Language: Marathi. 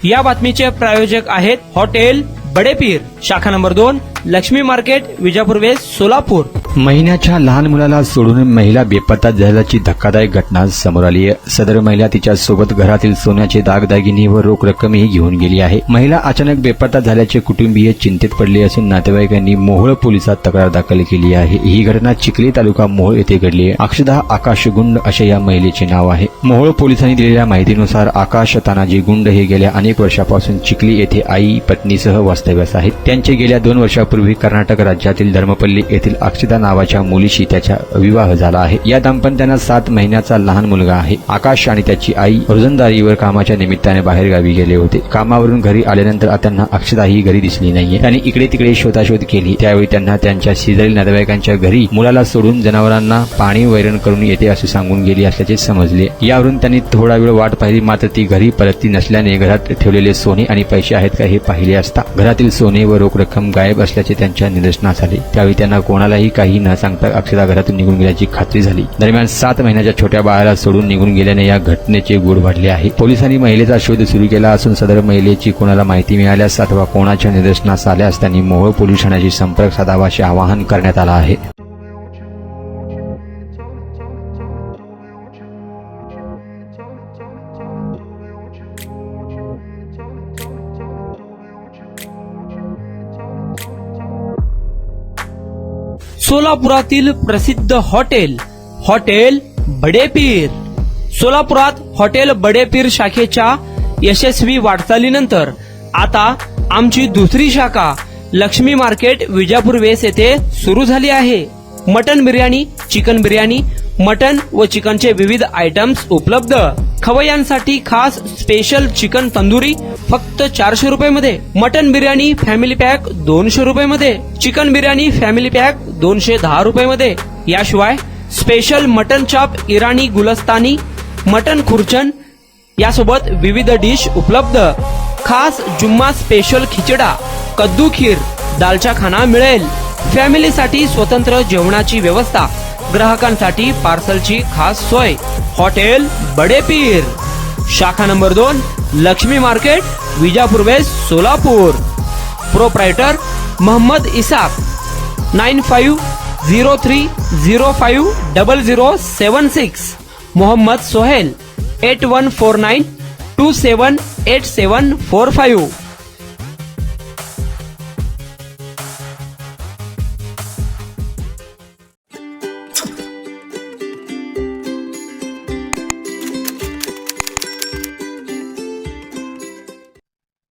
या बातमीचे प्रायोजक आहेत हॉटेल बडेपीर, शाखा number 2, Laxmi market, Vijapur west, Solapur. महिन्याच्या लहान मुलाला सोडून महिला बेपत्ता झाल्याची धक्कादायक घटना समोर आली आहे. सदर महिला तिच्या सोबत घरातील सोन्याचे दागदागिने व रोख रक्कमही घेऊन गेली आहे. महिला अचानक बेपत्ता झाल्याचे कुटुंबीय चिंतेत पडले असून नातेवाईकांनी मोहोळ पोलिसात तक्रार दाखल केली आहे. ही घटना चिखली तालुका मोहोळ येथे घडली आहे. अक्षदा आकाश गुंड असे या महिलेचे नाव आहे. मोहोळ पोलिसांनी दिलेल्या माहितीनुसार आकाश तानाजी गुंड हे गेल्या अनेक वर्षापासून चिखली येथे आई पत्नीसह वास्तव्यास आहेत. त्यांचे गेल्या 2 वर्षापूर्वी कर्नाटक राज्यातील धर्मपल्ली येथील अक्षदा नावाच्या मुलीशी त्याचा विवाह झाला आहे. या दाम्पत्यांना 7 महिन्याचा लहान मुलगा आहे. आकाश आणि त्याची आई रोजंदारीवर कामाच्या निमित्ताने बाहेर गावी गेले होते. कामावरून घरी आल्यानंतर त्यांना अक्षदा ही घरी दिसली नाहीये. त्यांनी इकडे तिकडे शोधाशोध केली. त्यावेळी त्यांना त्यांच्या शेजारील नातेवाईकांच्या घरी मुलाला सोडून जनावरांना पाणी वैरण करून येते असे सांगून गेली असल्याचे समजले. यावरून त्यांनी थोडा वेळ वाट पाहिली, मात्र ती घरी परतली नसल्याने घरात ठेवलेले सोने आणि पैसे आहेत का हे पाहिले असता घरातील सोने व रोख रक्कम गायब असल्याचे त्यांच्या निदर्शनास आले. त्यावेळी त्यांना कोणालाही काही न सांगता अक्षदा घरातून निघून गेल्याची खात्री झाली. दरम्यान 7 महिन्याच्या छोट्या बाळाला सोडून निघून गेल्याने या घटनेचे गूढ वाढले आहे. पोलिसांनी महिलेचा शोध सुरू केला असून सदर महिलेची कोणाला माहिती मिळाल्यास अथवा कोणाच्या निदर्शनास आल्यास त्यांनी मोहोळ पोलीस ठाण्याशी संपर्क साधावा असे आवाहन करण्यात आले आहे. सोलापुरातील प्रसिद्ध हॉटेल बडेपीर. सोलापुरात हॉटेल बडेपीर शाखेच्या यशस्वी वाटचालीनंतर आता आमची दुसरी शाखा लक्ष्मी मार्केट, विजापूर वेस्ट येथे सुरू झाली आहे. Mutton biryani, chicken biryani, mutton व चिकनचे विविध आयटम्स उपलब्ध. खवय्यांसाठी खास स्पेशल चिकन तंदुरी फक्त 400 रुपये मध्ये. मटन बिर्याणी फॅमिली पॅक 200 रुपये मध्ये. चिकन बिर्याणी फॅमिली पॅक 210 रुपये मध्ये. याशिवाय स्पेशल मटन चाप, इराणी गुलस्तानी, मटन खुर्चन यासोबत विविध डिश उपलब्ध. खास जुम्मा स्पेशल खिचडा, कद्दू खीर, दालचा खाना मिळेल. फॅमिलीसाठी स्वतंत्र जेवणाची व्यवस्था, ग्राहकांसाठी पार्सलची खास सोय. हॉटेल बडेपीर, शाखा number 2, Laxmi market, Vijapur west, Solapur. Proprietor Mohammad Isak. 9503050076. Mohammad Sohel. 8149278745.